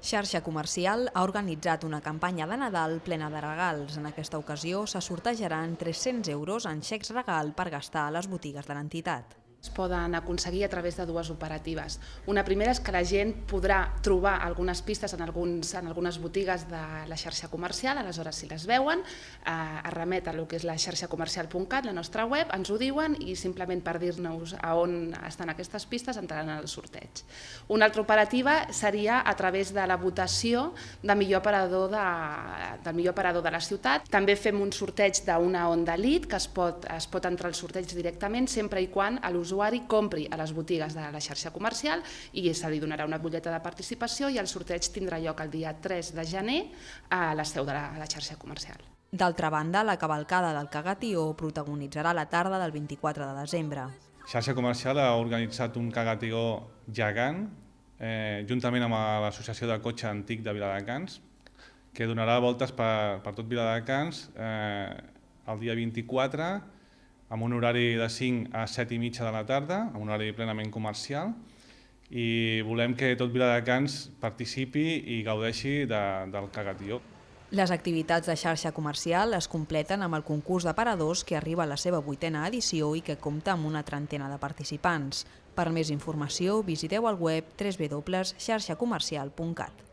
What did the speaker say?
Xarxa Comercial ha organitzat una campanya de Nadal plena de regals. En aquesta ocasió se sortejaran 300 euros en xecs regal per gastar a les botigues de l'entitat. Es poden aconseguir a través de dues operatives. Una primera és que la gent podrà trobar algunes pistes en algunes botigues de la xarxa comercial, aleshores si les veuen, es remet a lo que és la xarxacomercial.cat, la nostra web, ens ho diuen i simplement per dir-nos a on estan aquestes pistes entraran al sorteig. Una altra operativa seria a través de la votació del millor aparador de la ciutat. També fem un sorteig d'una Honda Lead que es pot entrar al sorteig directament sempre i quan l'usuari compri a les botigues de la xarxa comercial i se li donarà una butlleta de participació i el sorteig tindrà lloc el dia 3 de gener a la seu de la xarxa comercial. D'altra banda, la cavalcada del Cagatió protagonitzarà la tarda del 24 de desembre. Xarxa Comercial ha organitzat un Cagatió gegant juntament amb l'Associació de Cotxe Antic de Viladecans, que donarà voltes per tot Viladecans el dia 24 amb un horari de 5 a 7 i mitja de la tarda, amb un horari plenament comercial, i volem que tot Viladecans participi i gaudeixi del Cagatió. Les activitats de xarxa comercial es completen amb el concurs d'aparadors que arriba a la seva 8a edició i que compta amb una trentena de participants. Per més informació, visiteu el web www.xarxacomercial.cat.